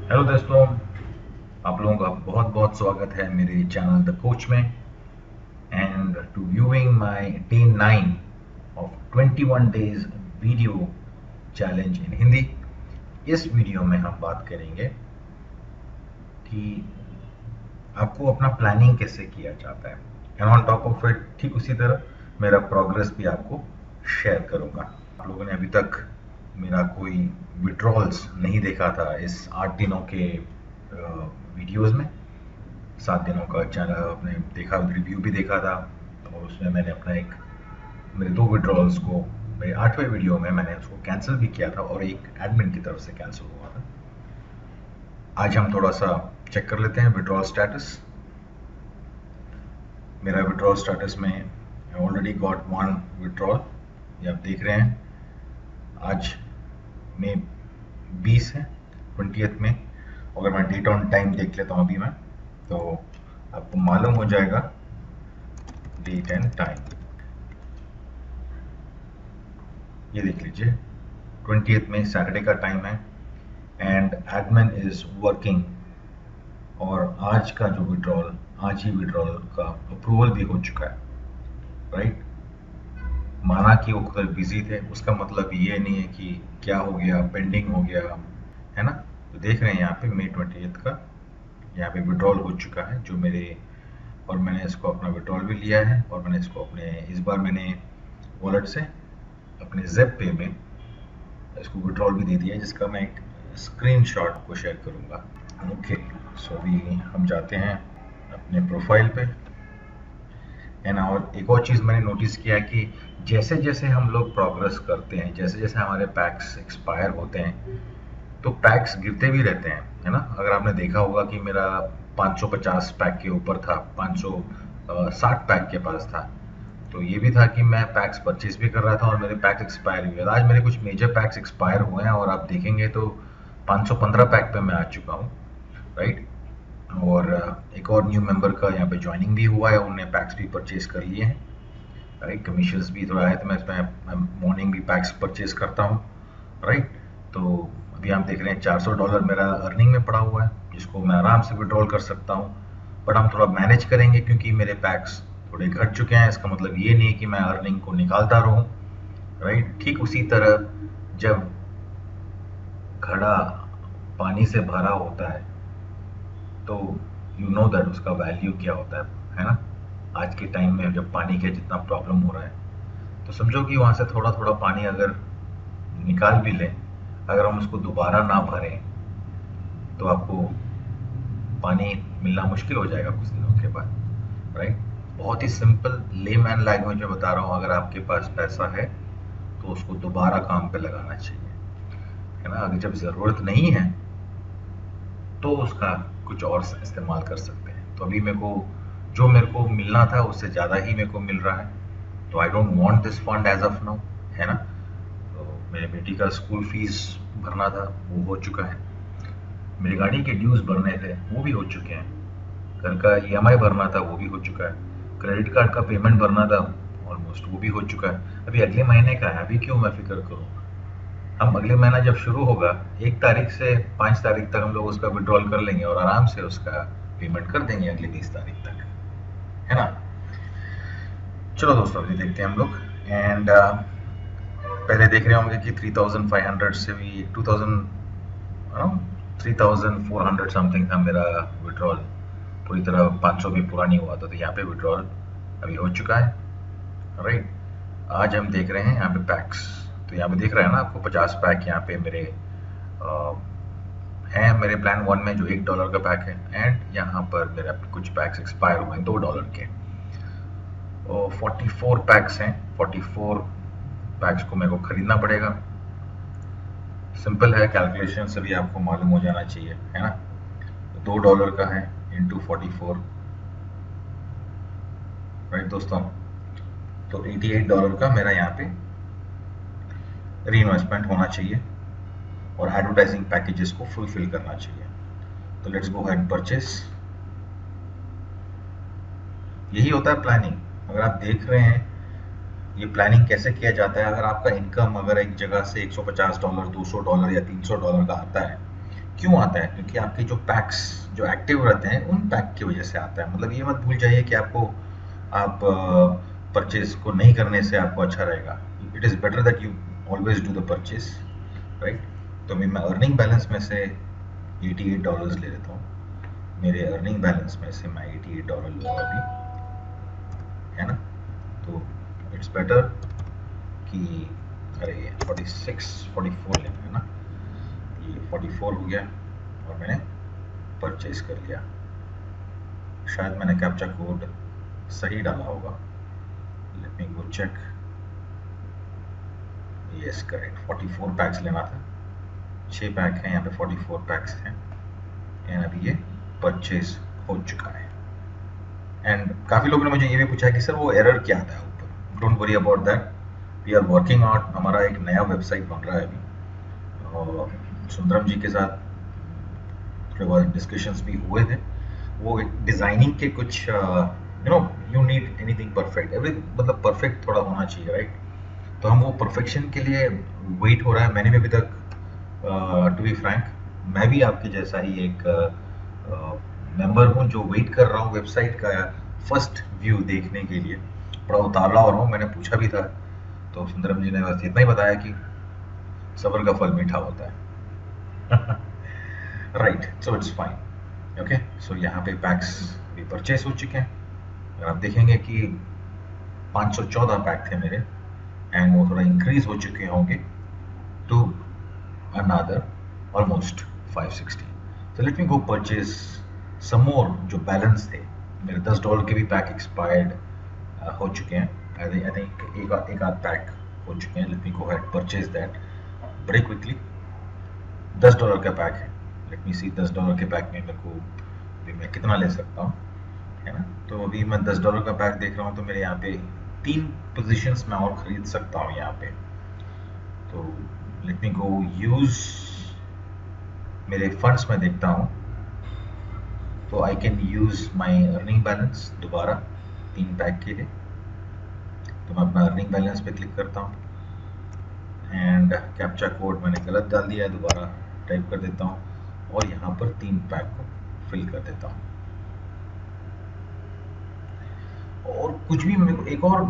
Hello दोस्तों, आप लोगों का बहुत बहुत स्वागत है मेरे चैनल द कोच में and to viewing my day 9 of 21 days video challenge in Hindi. इस वीडियो में हम बात करेंगे कि आपको अपना प्लानिंग कैसे किया जाता है and on top of it ठीक उसी तरह मेरा प्रोग्रेस भी आपको शेयर करूंगा। आप लोगों ने अभी तक मेरा कोई विड्रॉल्स नहीं देखा था इस 8 दिनों के वीडियोस में। 7 दिनों का चैनल आपने देखा, रिव्यू भी देखा था और उसमें मैंने अपना एक मेरे 2 विड्रॉल्स को मेरे 8वें वीडियो में मैंने उसको कैंसिल भी किया था और एक एडमिन की तरफ से कैंसिल हुआ था। आज हम थोड़ा सा चेक कर लेते हैं विड्रॉल स्टेटस। मेरा विड्रॉल स्टेटस में आई ऑलरेडी गॉट 1 विड्रॉल, ये आप देख रहे हैं। आज में 20 है 20th में। अगर मैं डेट ऑन टाइम देख लेता हूँ अभी मैं, तो आपको मालूम हो जाएगा डेट एंड टाइम। ये देख लीजिए 20th में सैटरडे का टाइम है एंड एडमिन इज वर्किंग। और आज का जो विड्रॉल, आज ही विड्रॉल का अप्रूवल भी हो चुका है, राइट। माना कि वो कल बिजी थे, उसका मतलब ये नहीं है कि क्या हो गया, पेंडिंग हो गया, है ना। तो देख रहे हैं यहाँ पे मई 20th का यहाँ पे विड्रॉल हो चुका है जो मेरे, और मैंने इसको अपना विड्रॉल भी लिया है और मैंने इसको अपने, इस बार मैंने वॉलेट से अपने ज़ेप पे में इसको विड्रॉल भी दे दिया है, जिसका मैं एक स्क्रीनशॉट आपको शेयर करूंगा। ओके, सो अभी हम जाते हैं अपने प्रोफाइल पे एंड और एक और चीज़ मैंने नोटिस किया कि जैसे जैसे हम लोग प्रोग्रेस करते हैं, जैसे जैसे हमारे पैक्स एक्सपायर होते हैं तो पैक्स गिरते भी रहते हैं, है ना। अगर आपने देखा होगा कि मेरा 550 पैक के ऊपर था, 560 पैक के पास था, तो ये भी था कि मैं पैक्स परचेज भी कर रहा था और मेरे पैक्स एक्सपायर हुए। आज मेरे कुछ मेजर पैक्स एक्सपायर हुए हैं और आप देखेंगे तो 515 पैक पे मैं आ चुका हूँ, राइट। और एक और न्यू मेंबर का यहाँ पे ज्वाइनिंग भी हुआ है, उन्होंने पैक्स भी परचेज कर लिए हैं, राइट। कमीशंस भी थोड़ा है तो मैं इसमें मॉर्निंग भी पैक्स परचेज करता हूँ, राइट। तो अभी आप देख रहे हैं $400 मेरा अर्निंग में पड़ा हुआ है, जिसको मैं आराम से विड्रॉल कर सकता हूँ। बट हम थोड़ा मैनेज करेंगे क्योंकि मेरे पैक्स थोड़े घट चुके हैं। इसका मतलब ये नहीं है कि मैं अर्निंग को निकालता रहूँ, राइट। ठीक उसी तरह जब घड़ा पानी से भरा होता है तो यू नो दैट उसका वैल्यू क्या होता है ना। आज के टाइम में जब पानी का जितना प्रॉब्लम हो रहा है, तो समझो कि वहाँ से थोड़ा थोड़ा पानी अगर निकाल भी लें, अगर हम उसको दोबारा ना भरें तो आपको पानी मिलना मुश्किल हो जाएगा कुछ दिनों के बाद, राइट। बहुत ही सिंपल लेमैन लैंग्वेज में बता रहा हूँ, अगर आपके पास पैसा है तो उसको दोबारा काम पे लगाना चाहिए, है ना। अगर जब ज़रूरत नहीं है तो उसका कुछ और इस्तेमाल कर सकते हैं। तो अभी मेरे को जो मेरे को मिलना था उससे ज़्यादा ही मेरे को मिल रहा है, तो I don't want this fund as of now, है ना। तो मेरे बेटी का स्कूल फीस भरना था, वो हो चुका है। मेरी गाड़ी के ड्यूज भरने थे, वो भी हो चुके हैं। घर का ईएमआई भरना था, वो भी हो चुका है। क्रेडिट कार्ड का पेमेंट भरना था ऑलमोस्ट, वो भी हो चुका है। अभी अगले महीने का है, अभी क्यों मैं फिक्र करूँ। हम अगले महीना जब शुरू होगा 1 तारीख से 5 तारीख तक हम लोग उसका विड्रॉल कर लेंगे और आराम से उसका पेमेंट कर देंगे अगले 20 तारीख तक, है ना। चलो दोस्तों अभी देखते हैं हम लोग एंड पहले देख रहे होंगे कि 3500 से भी 3400 समथिंग था मेरा विड्रॉल। पूरी तरह 500 भी पूरा नहीं हुआ था, तो यहाँ पे विड्रॉल अभी हो चुका है, राइट। आज हम देख रहे हैं यहाँ पे पैक्स, तो यहाँ पे दिख रहा है ना आपको 50 पैक यहाँ पे मेरे हैं मेरे प्लान 1 में, जो $1 का पैक है। एंड यहाँ पर मेरा कुछ पैक्स एक्सपायर हुए हैं $2 के, और 44 पैक्स हैं। 44 पैक्स को मेरे को खरीदना पड़ेगा। सिंपल है, कैलकुलेशन से भी आपको मालूम हो जाना चाहिए, है ना। तो $2 का है इंटू 44, राइट दोस्तों। तो $88 का मेरा यहाँ पे री इन्वेस्टमेंट होना चाहिए और एडवर्टाइजिंग पैकेजेस को फुलफिल करना चाहिए। तो लेट्स गो अहेड परचेस। यही होता है प्लानिंग। अगर आप देख रहे हैं ये प्लानिंग कैसे किया जाता है, अगर आपका इनकम अगर एक जगह से $150, $200 या $300 का आता है, क्यों आता है? क्योंकि आपके जो पैक्स जो एक्टिव रहते हैं उन पैक की वजह से आता है। मतलब ये मत भूल जाइए कि आपको आप परचेज को नहीं करने से आपको अच्छा रहेगा। It is better that you always do the purchase, right? तो अभी मैं अर्निंग बैलेंस में से $88 ले लेता हूँ। मेरे अर्निंग बैलेंस में से मैं $88 लूँगा अभी, है ना? तो इट्स बेटर कि अरे ये 44 लेना है ना, ये 44 हो गया और मैंने परचेज कर लिया। शायद मैंने कैप्चा कोड सही डाला होगा, let me go check. Yes correct, 44 packs लेना था, 6 पैक हैं यहाँ पे, 44 पैक्स हैं एंड अभी ये परचेज हो चुका है। एंड काफ़ी लोगों ने मुझे ये भी पूछा कि सर वो एरर क्या आता है ऊपर। Don't worry about that, we are working out. हमारा एक नया वेबसाइट बन रहा है अभी और सुंदरम जी के साथ थोड़े बहुत डिस्कशंस भी हुए थे। वो डिज़ाइनिंग के कुछ you need anything perfect, every मतलब परफेक्ट थोड़ा होना चाहिए, राइट? तो हम वो परफेक्शन के लिए वेट हो रहा है। मैंने भी अभी तक टू बी फ्रैंक मैं भी आपके जैसा ही एक मेंबर हूँ जो वेट कर रहा हूँ वेबसाइट का फर्स्ट व्यू देखने के लिए। बड़ा उतावला हो रहा हूँ, मैंने पूछा भी था तो सुंदरम जी ने बस इतना ही बताया कि सब्र का फल मीठा होता है। Right, so it's fine. Okay, so यहाँ पे पैक्स भी परचेस हो चुके हैं और आप देखेंगे कि 514 पैक थे मेरे एंड वो थोड़ा इंक्रीज हो चुके होंगे to another almost 560। So let me go purchase some more जो बैलेंस थे मेरे। $10 के भी पैक एक्सपायर्ड हो चुके हैं। आई थिंक एक आध पैक हो चुके हैं। Late me go ahead purchase that very quickly. $10 का पैक है, लेट मी सी $10 के पैक में मेरे को अभी मैं कितना ले सकता हूँ, है ना? तो अभी मैं $10 का पैक देख रहा हूँ तो मेरे यहाँ पे 3 पोजीशंस मैं और खरीद सकता हूँ यहाँ पे। तो लेट मी गो यूज मेरे फंड्स में देखता हूँ तो I can use my earning balance दोबारा 3 पैक के लिए। तो मैं अपना अर्निंग बैलेंस पे क्लिक करता हूँ एंड कैप्चा कोड मैंने गलत डाल दिया है, दोबारा टाइप कर देता हूँ और यहाँ पर 3 पैक को फिल कर देता हूँ। और कुछ भी मेरे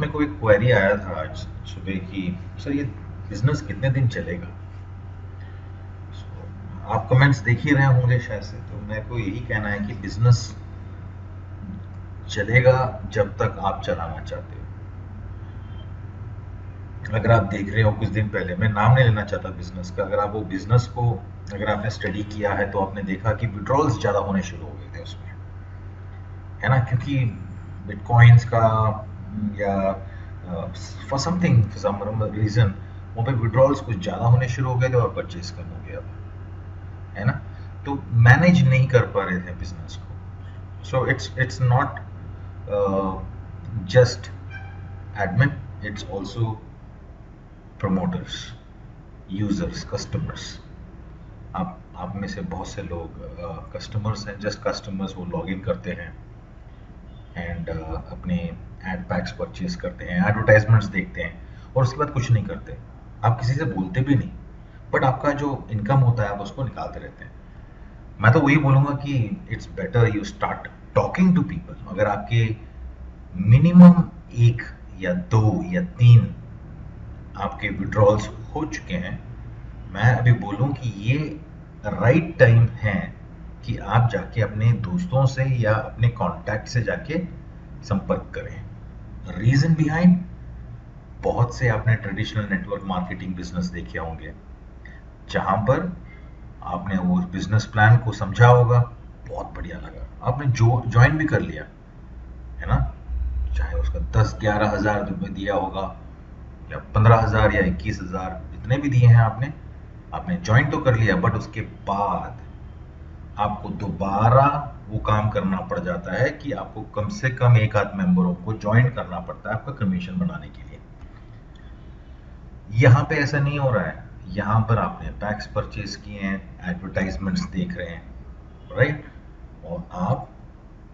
को एक क्वेरी आया था आज सुबह की सर ये बिजनेस कितने दिन चलेगा। आप कमेंट्स देख ही रहे होंगे शायद से, तो मेरे को यही कहना है कि बिजनेस चलेगा जब तक आप चलाना चाहते हो। अगर आप देख रहे हो कुछ दिन पहले, मैं नाम नहीं लेना चाहता बिजनेस का, अगर आप वो बिजनेस को अगर आपने स्टडी किया है तो आपने देखा कि विड्रॉल्स ज़्यादा होने शुरू हो गए थे उसमें, है ना? क्योंकि बिटकॉइंस का या for something for some reason वहाँ पे विड्रॉल्स कुछ ज़्यादा होने शुरू हो गए थे और परचेज कम हो गया था, है ना? तो मैनेज नहीं कर पा रहे थे बिजनेस को। So it's not just admin, it's also promoters, users, customers. आप में से बहुत से लोग कस्टमर्स हैं, जस्ट कस्टमर्स। वो लॉग इन करते हैं एंड अपने एड पैक्स परचेज करते हैं, एडवर्टाइजमेंट्स देखते हैं और उसके बाद कुछ नहीं करते। आप किसी से बोलते भी नहीं, बट आपका जो इनकम होता है आप उसको निकालते रहते हैं। मैं तो वही बोलूँगा कि it's better you start talking to people. अगर आपके मिनिमम 1 या 2 या 3 आपके विड्रॉल्स हो चुके हैं, मैं अभी बोलूँ कि ये राइट टाइम है कि आप जाके अपने दोस्तों से या अपने कॉन्टैक्ट से जाके संपर्क करें। रीज़न बिहाइंड, बहुत से आपने ट्रेडिशनल नेटवर्क मार्केटिंग बिजनेस देखे होंगे जहाँ पर आपने वो बिजनेस प्लान को समझा होगा, बहुत बढ़िया लगा, आपने जो ज्वाइन भी कर लिया, है ना? चाहे उसका 10-11 हज़ार रुपये दिया होगा या 15,000 या 21,000 जितने भी दिए हैं आपने ज्वाइन तो कर लिया, बट उसके बाद आपको दोबारा वो काम करना पड़ जाता है कि आपको कम से कम 1 आध मेंबरों को ज्वाइन करना पड़ता है आपका कमीशन बनाने के लिए। यहाँ पे ऐसा नहीं हो रहा है। यहाँ पर आपने पैक्स परचेज किए हैं, एडवर्टाइजमेंट्स देख रहे हैं, राइट? और आप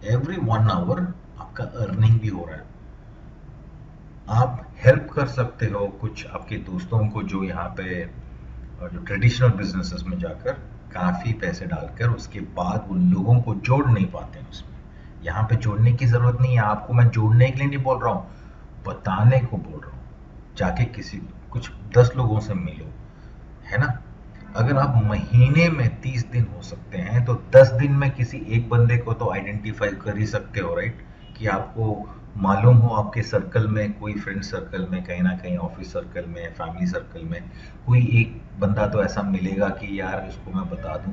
एवरी 1 आवर आपका अर्निंग भी हो रहा है। आप हेल्प कर सकते हो कुछ आपके दोस्तों को जो यहाँ पे जो ट्रेडिशनल बिजनेसेस में जाकर काफ़ी पैसे डालकर उसके बाद वो लोगों को जोड़ नहीं पाते हैं उसमें। यहाँ पे जोड़ने की ज़रूरत नहीं है आपको, मैं जोड़ने के लिए नहीं बोल रहा हूँ, बताने को बोल रहा हूँ। जाके किसी कुछ 10 लोगों से मिलो, है ना? अगर आप महीने में 30 दिन हो सकते हैं तो 10 दिन में किसी एक बंदे को तो आइडेंटिफाई कर ही सकते हो, राइट? कि आपको मालूम हो आपके सर्कल में, कोई फ्रेंड सर्कल में, कहीं ना कहीं ऑफिस सर्कल में, फैमिली सर्कल में कोई एक बंदा तो ऐसा मिलेगा कि यार इसको मैं बता दूं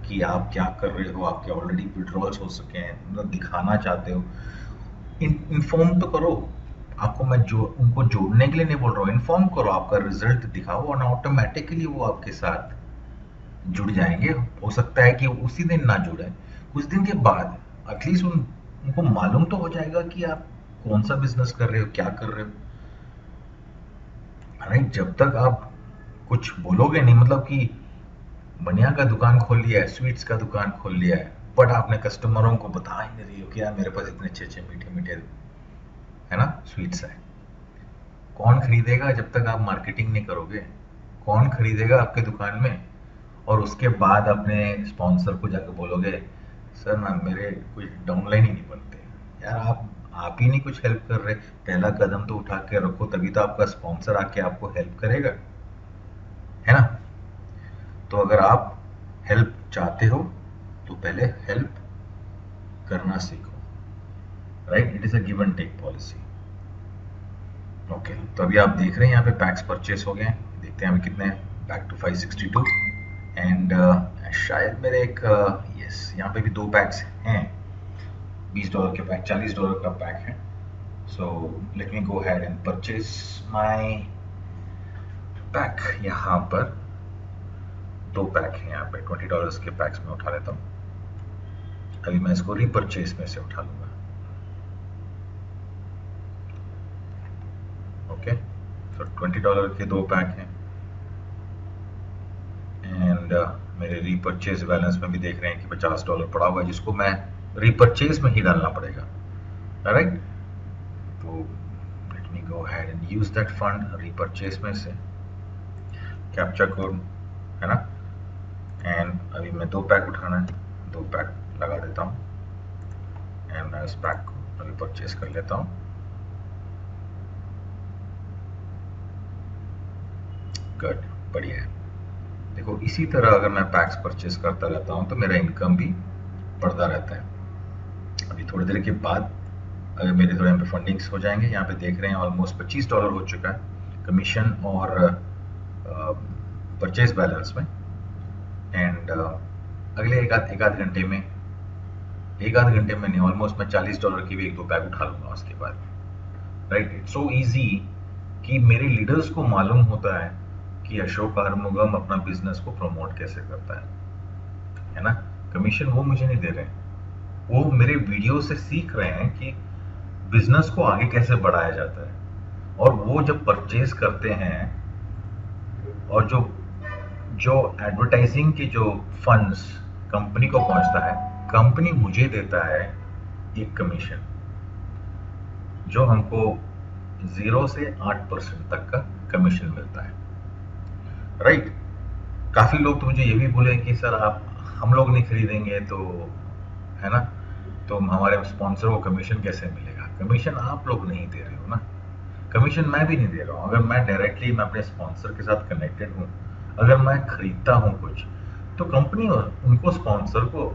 कि आप क्या कर रहे हो, आपके ऑलरेडी विड्रॉल्स हो सके हैं, मतलब दिखाना चाहते हो। इन्फॉर्म तो करो। आपको मैं जो उनको जोड़ने के लिए नहीं बोल रहा हूँ, इन्फॉर्म करो, आपका रिजल्ट दिखाओ और ऑटोमेटिकली वो आपके साथ जुड़ जाएंगे। हो सकता है कि उसी दिन ना जुड़े, कुछ दिन के बाद एटलीस्ट उनको मालूम तो हो जाएगा कि आप कौन सा बिजनेस कर रहे हो, क्या कर रहे हो, राइट? जब तक आप कुछ बोलोगे नहीं, मतलब कि बनिया का दुकान खोल लिया है, स्वीट्स का दुकान खोल लिया है, बट आपने कस्टमरों को बता ही नहीं रही हो कि यार मेरे पास इतने अच्छे अच्छे मीठे मीठे, है ना, स्वीट्स है। कौन खरीदेगा जब तक आप मार्केटिंग नहीं करोगे? कौन खरीदेगा आपके दुकान में? और उसके बाद अपने स्पॉन्सर को जाकर बोलोगे सर ना मेरे कुछ डाउनलाइन ही नहीं बनते। यार आप ही नहीं कुछ हेल्प कर रहे। पहला कदम तो उठा के रखो, तभी तो आपका स्पॉन्सर आके आपको हेल्प करेगा, है ना? तो अगर आप हेल्प चाहते हो तो पहले हेल्प करना सीखो, right? It is a give and take policy. Okay, तो अभी आप देख रहे हैं यहाँ पे पैक्स परचेस हो गए हैं। देखते हैं अभी कितने हैं। बैक टू 562 एंड शायद मेरे एक यस यहाँ पे भी 2 पैक्स हैं। $20 के पैक, $40 का पैक है। So let me go had and purchase my pack. यहाँ पर 2 पैक हैं, यहाँ पे $20 के पैक्स में उठा लेता हूँ। अभी मैं इसको रीपरचेस में से उठा लूंगा। ओके, सो $20 के 2 पैक हैं एंड मेरे रीपरचेज बैलेंस में भी देख रहे हैं कि $50 पड़ा हुआ है, जिसको मैं रीपरचेज में ही डालना पड़ेगा, राइट? तो late me go ahead and use that fund repurchase में से, कैप्चा कोड, है ना? एंड अभी मैं 2 पैक उठाना है, 2 पैक लगा देता हूँ एंड मैं इस पैक को अभी परचेज कर लेता हूँ। गुड, बढ़िया है। देखो इसी तरह अगर मैं पैक्स परचेज करता रहता हूँ तो मेरा इनकम भी बढ़ता रहता है। अभी थोड़ी देर के बाद अगर मेरे थोड़े यहाँ पे फंडिंग्स हो जाएंगे, यहाँ पे देख रहे हैं ऑलमोस्ट $25 हो चुका है कमीशन और परचेज बैलेंस में। एंड अगले एक आध घंटे में, एक आध घंटे में नहीं, ऑलमोस्ट मैं $40 की भी 1-2 पैक उठा लूंगा उसके बाद, राइट? इट्स सो ईजी कि मेरे लीडर्स को मालूम होता है कि अशोक आर्मुगम अपना बिजनेस को प्रमोट कैसे करता है ना? कमीशन वो मुझे नहीं दे रहे हैं, वो मेरे वीडियो से सीख रहे हैं कि बिजनेस को आगे कैसे बढ़ाया जाता है। और वो जब परचेज करते हैं और जो जो एडवर्टाइजिंग के जो फंड्स कंपनी को पहुंचता है, कंपनी मुझे देता है एक कमीशन जो हमको 0 से 8% तक का कमीशन मिलता है, राइट? काफी लोग तो मुझे ये भी बोले कि सर आप, हम लोग नहीं खरीदेंगे तो, है ना, तो हमारे स्पॉन्सर को कमीशन कैसे मिलेगा? कमीशन आप लोग नहीं दे रहे हो ना, कमीशन मैं भी नहीं दे रहा हूँ। अगर मैं डायरेक्टली मैं अपने स्पॉन्सर के साथ कनेक्टेड हूँ, अगर मैं खरीदता हूँ कुछ, तो कंपनी उनको स्पॉन्सर को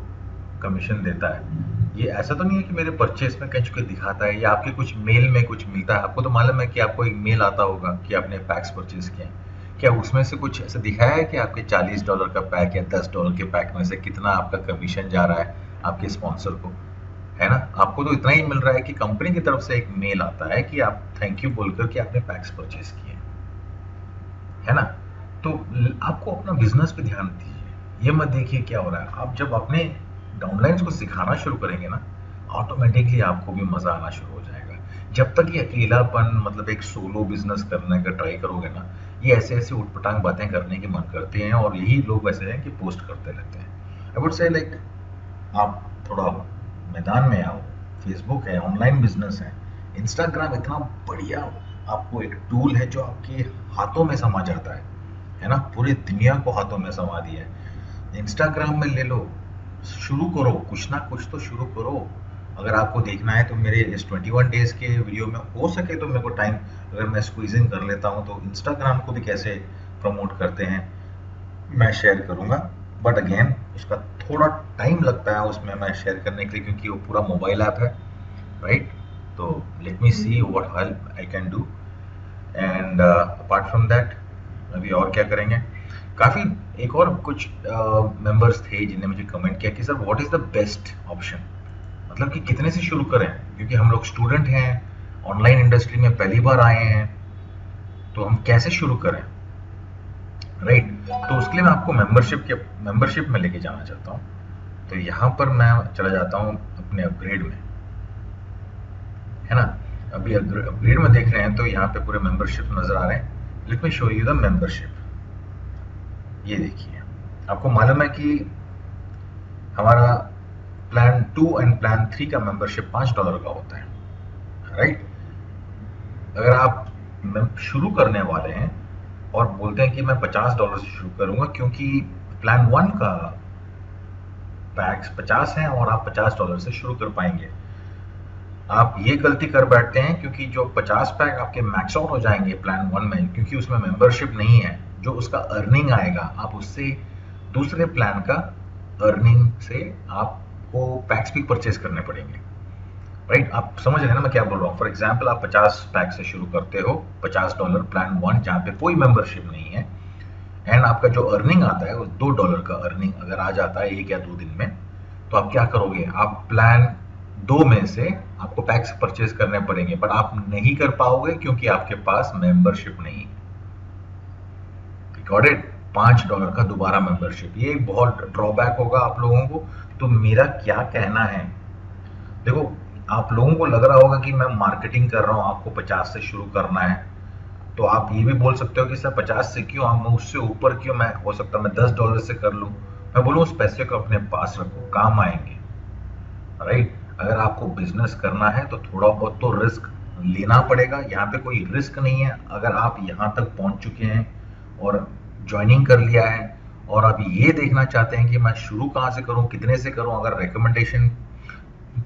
कमीशन देता है। ये ऐसा तो नहीं है कि मेरे परचेस में कहीं चुके दिखाता है या आपके कुछ मेल में कुछ मिलता है। आपको तो मालूम है कि आपको एक मेल आता होगा कि आपने पैक्स परचेज किए हैं, क्या उसमें से कुछ ऐसा दिखाया है कि आपके $40 का पैक या $10 के पैक में से कितना आपका कमीशन जा रहा है आपके स्पॉन्सर को, है ना? आपको तो इतना ही मिल रहा है कि कंपनी की तरफ से एक मेल आता है कि आप थैंक यू बोलकर कि आपने पैक्स परचेज किए, है ना? तो आपको अपना बिजनेस पे ध्यान दीजिए, ये मत देखिए क्या हो रहा है। आप जब अपने डाउनलाइंस को सिखाना शुरू करेंगे ना, ऑटोमेटिकली आपको भी मजा आना शुरू हो जाएगा। जब तक ये अकेलापन, मतलब एक सोलो बिजनेस करने का ट्राई करोगे ना, ये ऐसे ऐसे उटपटांग बातें करने की मन करते हैं और यही लोग वैसे हैं कि पोस्ट करते रहते हैं। आई वुड से लाइक आप थोड़ा मैदान में आओ, फेसबुक है, ऑनलाइन बिजनेस है, इंस्टाग्राम इतना बढ़िया आपको एक टूल है जो आपके हाथों में समा जाता है। है ना, पूरी दुनिया को हाथों में समा दिया है। इंस्टाग्राम में ले लो, शुरू करो, कुछ ना कुछ तो शुरू करो। अगर आपको देखना है तो मेरे इस 21 डेज के वीडियो में हो सके तो मेरे को टाइम अगर मैं स्क्वीजिंग कर लेता हूँ तो इंस्टाग्राम को भी कैसे प्रमोट करते हैं मैं शेयर करूँगा। बट अगेन उसका थोड़ा टाइम लगता है उसमें मैं शेयर करने के लिए, क्योंकि वो पूरा मोबाइल ऐप है, राइट। तो let me see what help I can do. And apart from that अभी और क्या करेंगे। काफ़ी एक और कुछ मेंबर्स थे जिन्होंने मुझे कमेंट किया कि sir what is the best option, मतलब कि कितने से शुरू करें, क्योंकि हम लोग स्टूडेंट हैं, ऑनलाइन इंडस्ट्री में पहली बार आए हैं, तो हम कैसे शुरू करें, राइट। तो उसके लिए मैं आपको मेंबरशिप में लेके जाना चाहता हूँ। तो यहाँ पर मैं चला जाता हूँ अपने अपग्रेड में, है ना। अभी अपग्रेड में देख रहे हैं तो यहाँ पे पूरे मेंबरशिप नजर आ रहे हैं। Let me show you the membership. ये देखिए, आपको मालूम है कि हमारा प्लान 2 एंड प्लान 3 का मेंबरशिप $5 का होता है, राइट। अगर आप शुरू करने वाले हैं और बोलते हैं कि मैं $50 से शुरू करूंगा, क्योंकि प्लान 1 का पैक्स 50 है और आप $50 से शुरू कर पाएंगे। आप ये गलती कर बैठते हैं क्योंकि जो 50 पैक आपके मैक्स आउट हो जाएंगे प्लान 1 में, क्योंकि उसमें मेंबरशिप नहीं है, जो उसका अर्निंग आएगा आप उससे दूसरे प्लान का अर्निंग से आपको पैक्स भी परचेज करने पड़ेंगे, राइट। आप समझ रहे हैं ना मैं क्या बोल रहा हूँ। फॉर एग्जाम्पल आप 50 पैक से शुरू करते हो, $50 प्लान 1 जहाँ पे कोई मेंबरशिप नहीं है, एंड आपका जो अर्निंग आता है वो $2 का अर्निंग अगर आ जाता है 1 या 2 दिन में, तो आप क्या करोगे, आप प्लान 2 में से आपको पैक्स परचेज करने पड़ेंगे, बट आप नहीं कर पाओगे क्योंकि आपके पास मेंबरशिप नहीं है। Got it. $5 का दोबारा मेंबरशिप, ये एक बहुत ड्रॉबैक होगा आप लोगों को। तो मेरा क्या कहना है, देखो आप लोगों को लग रहा होगा कि मैं मार्केटिंग कर रहा हूँ, आपको 50 से शुरू करना है, तो आप ये भी बोल सकते हो कि सर 50 से क्यों, हम उससे ऊपर क्यों, मैं हो सकता मैं $10 से कर लूँ। मैं बोलूँ उस पैसे को अपने पास रखो, काम आएंगे, राइट। अगर आपको बिजनेस करना है तो थोड़ा बहुत तो रिस्क लेना पड़ेगा। यहाँ पे कोई रिस्क नहीं है। अगर आप यहाँ तक पहुँच चुके हैं और ज्वाइनिंग कर लिया है और आप ये देखना चाहते हैं कि मैं शुरू कहाँ से करूँ, कितने से करूँ, अगर रिकमेंडेशन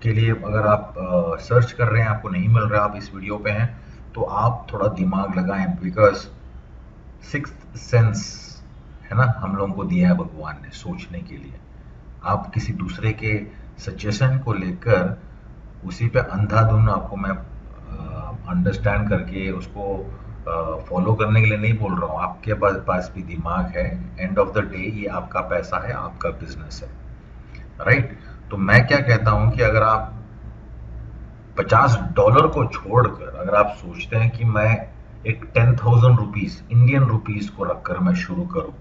के लिए अगर आप सर्च कर रहे हैं, आपको नहीं मिल रहा, आप इस वीडियो पे हैं, तो आप थोड़ा दिमाग लगाएं, बिकॉज सिक्स्थ सेंस है ना हम लोगों को दिया है भगवान ने सोचने के लिए। आप किसी दूसरे के सजेशन को लेकर उसी पे अंधाधुन आपको मैं अंडरस्टैंड करके उसको फॉलो करने के लिए नहीं बोल रहा हूँ। आपके पास भी दिमाग है, एंड ऑफ द डे ये आपका पैसा है, आपका बिजनेस है, राइट। तो मैं क्या कहता हूँ कि अगर आप $50 को छोड़कर अगर आप सोचते हैं कि मैं एक 10,000 रुपीज इंडियन रुपीज को रखकर मैं शुरू करूं,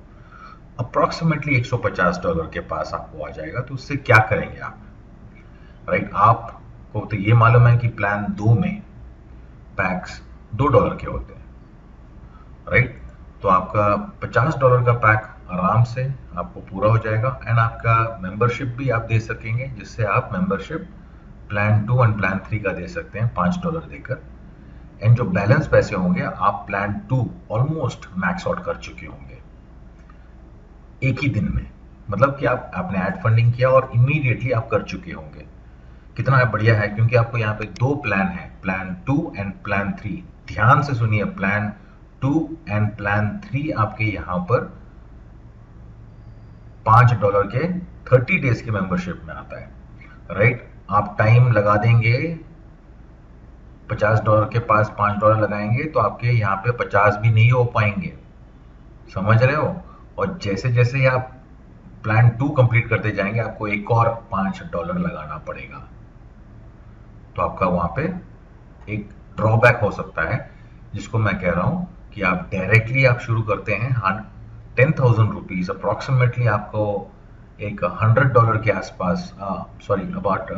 अप्रोक्सीमेटली $150 के पास आपको आ जाएगा। तो उससे क्या करेंगे आप, राइट। आपको तो ये मालूम है कि प्लान 2 में पैक्स $2 के होते हैं, राइट। तो आपका $50 का पैक आराम से आपको पूरा हो जाएगा, एंड आपका मेंबरशिप भी आप दे सकेंगे, जिससे आप मेंबरशिप प्लान 2 एंड प्लान 3 का दे सकते हैं $5 देकर। एंड जो बैलेंस पैसे होंगे आप प्लान 2 ऑलमोस्ट मैक्स आउट कर चुके होंगे एक ही दिन में, मतलब कि आपने ऐड फंडिंग किया और इमीडिएटली आप कर चुके होंगे। कितना बढ़िया है, क्योंकि आपको यहाँ पे 2 प्लान है, प्लान 2 एंड प्लान 3। ध्यान से सुनिए, प्लान 2 एंड प्लान 3 आपके यहाँ पर $5 के 30 डेज की मेंबरशिप में आता है, राइट। आप टाइम लगा देंगे, $50 के पास $5 लगाएंगे तो आपके यहाँ पे 50 भी नहीं हो पाएंगे, समझ रहे हो। और जैसे जैसे आप प्लान 2 कंप्लीट करते जाएंगे आपको एक और $5 लगाना पड़ेगा। तो आपका वहां पे एक ड्रॉबैक हो सकता है, जिसको मैं कह रहा हूं कि आप डायरेक्टली आप शुरू करते हैं 10,000 रुपीज, अप्रोक्सीमेटली आपको एक $100 के आसपास, सॉरी अबाउट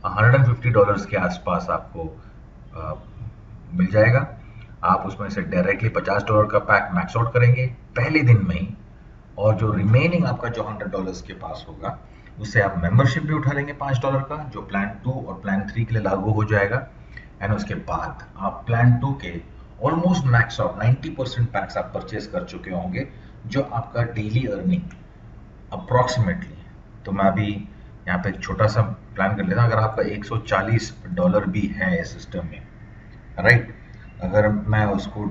$150 के आसपास आपको मिल जाएगा। आप उसमें से डायरेक्टली $50 का पैक मैक्स आउट करेंगे पहले दिन में ही, और जो रिमेनिंग आपका जो $100 के पास होगा उससे आप मेंबरशिप भी उठा लेंगे $5 का, जो प्लान 2 और प्लान 3 के लिए लागू हो जाएगा। एंड उसके बाद आप प्लान 2 के ऑलमोस्ट मैक्स आउट 90% पैक्स आप परचेज कर चुके होंगे, जो आपका डेली अर्निंग अप्रॉक्सीमेटली, तो मैं अभी यहाँ पे एक छोटा सा प्लान कर लेता हूँ। अगर आपका $140 भी है इस सिस्टम में, राइट, अगर मैं उसको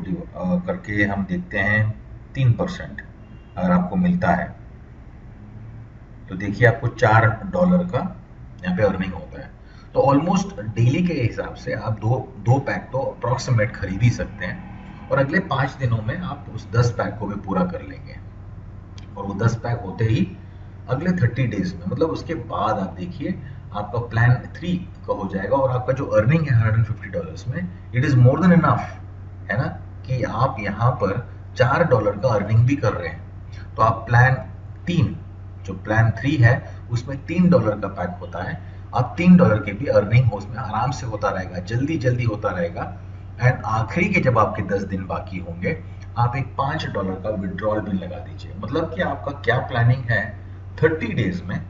करके हम देखते हैं 3% अगर आपको मिलता है, तो देखिए आपको $4 का यहाँ पे अर्निंग होता है। तो ऑलमोस्ट डेली के हिसाब से आप दो दो पैक तो अप्रॉक्सीमेट खरीद ही सकते हैं, और अगले 5 दिनों में आप उस 10 पैक को भी पूरा कर लेंगे। और वो 10 पैक होते ही अगले 30 डेज में, मतलब उसके बाद आप देखिए आपका प्लान 3 का हो जाएगा, और आपका जो अर्निंग है $150 में, it is more than enough, है ना, कि आप यहाँ पर $4 का अर्निंग भी कर रहे हैं। तो आप प्लान 3, जो प्लान 3 है उसमें $3 का पैक होता है, आप $3 की भी अर्निंग उसमें आराम से होता रहेगा, जल्दी जल्दी होता रहेगा। एंड आखिरी के जब आपके 10 दिन बाकी होंगे, आप एक $5 का विड्रॉल भी लगा दीजिए। मतलब कि आपका क्या प्लानिंग है, 30 डेज में,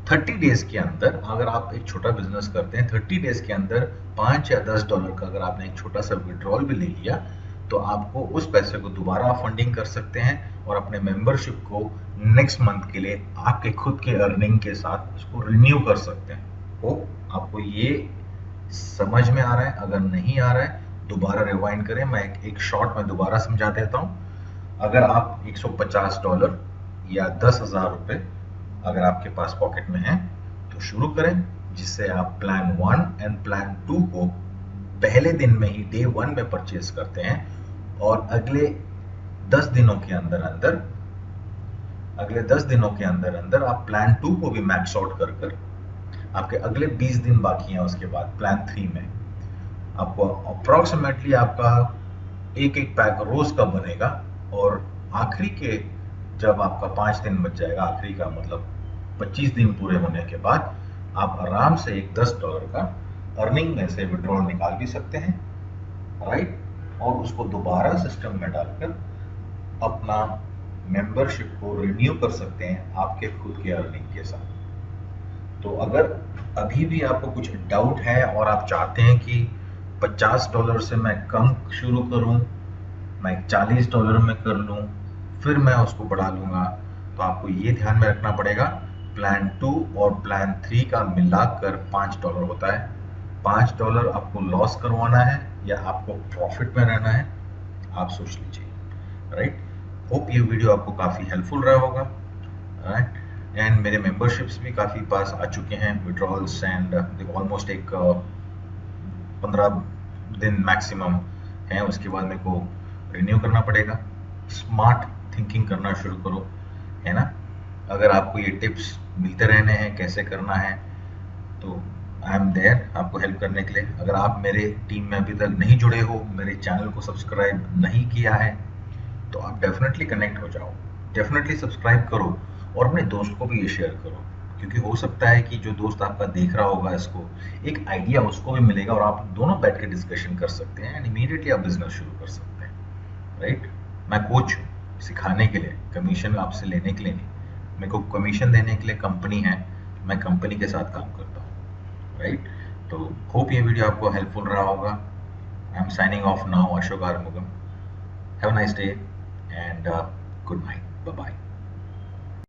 30 डेज के अंदर अगर आप एक छोटा बिजनेस करते हैं, 30 डेज के अंदर $5 या $10 का अगर आपने एक छोटा सा विड्रॉल भी ले लिया, तो आपको उस पैसे को दोबारा फंडिंग कर सकते हैं और अपने मेंबरशिप को नेक्स्ट मंथ के लिए आपके खुद के अर्निंग के साथ उसको रिन्यू कर सकते हैं। तो आपको ये समझ में आ रहा है? अगर नहीं आ रहा है दोबारा रिवाइंड करें, मैं एक शॉर्ट में दोबारा समझा देता हूँ। अगर आप $150 या 10,000 रुपये अगर आपके पास पॉकेट में है, तो शुरू करें, जिससे आप प्लान 1 एंड प्लान 2 को पहले दिन में ही डे 1 में परचेज करते हैं, और अगले 10 दिनों के अंदर अंदर आप प्लान 2 को भी मैक्स आउट कर आपके अगले 20 दिन बाकी हैं, उसके बाद प्लान 3 में आपको अप्रोक्सीमेटली आपका एक पैक रोज का बनेगा, और आखिरी के जब आपका 5 दिन बच जाएगा, आखिरी का मतलब 25 दिन पूरे होने के बाद, आप आराम से एक $10 का अर्निंग में से विड्रॉल निकाल भी सकते हैं, राइट, और उसको दोबारा सिस्टम में डालकर अपना मेंबरशिप को रिन्यू कर सकते हैं आपके खुद के अर्निंग के साथ। तो अगर अभी भी आपको कुछ डाउट है और आप चाहते हैं कि $50 से मैं कम शुरू करूं, मैं $40 में कर लूं, फिर मैं उसको बढ़ा लूंगा, तो आपको ये ध्यान में रखना पड़ेगा, प्लान 2 और प्लान 3 का मिलाकर $5 होता है। $5 आपको लॉस करवाना है या आपको प्रॉफिट में रहना है, आप सोच लीजिए, राइट। होप ये वीडियो आपको काफ़ी हेल्पफुल रहा होगा, राइट। एंड मेरे मेंबरशिप्स भी काफ़ी पास आ चुके हैं, विड्रॉल्स, एंड ऑलमोस्ट एक 15 दिन मैक्सिमम है, उसके बाद मेरे को रिन्यू करना पड़ेगा। स्मार्ट थिंकिंग करना शुरू करो, है ना। अगर आपको ये टिप्स मिलते रहने हैं कैसे करना है, तो आई एम देयर आपको हेल्प करने के लिए। अगर आप मेरे टीम में अभी तक नहीं जुड़े हो, मेरे चैनल को सब्सक्राइब नहीं किया है, तो आप डेफिनेटली कनेक्ट हो जाओ, डेफिनेटली सब्सक्राइब करो, और अपने दोस्त को भी ये शेयर करो, क्योंकि हो सकता है कि जो दोस्त आपका देख रहा होगा इसको, एक आइडिया उसको भी मिलेगा, और आप दोनों बैठ के डिस्कशन कर सकते हैं, एंड इमीडिएटली आप बिजनेस शुरू कर सकते हैं, राइट। मैं कोच हूँ सिखाने के लिए, कमीशन आपसे लेने के लिए नहीं। मेरे को कमीशन देने के लिए कंपनी है, मैं कंपनी के साथ काम करता हूँ, राइट। तो होप ये वीडियो आपको हेल्पफुल रहा होगा। I am signing off now, Ashok Arumugam. Have a nice day and good night, bye bye.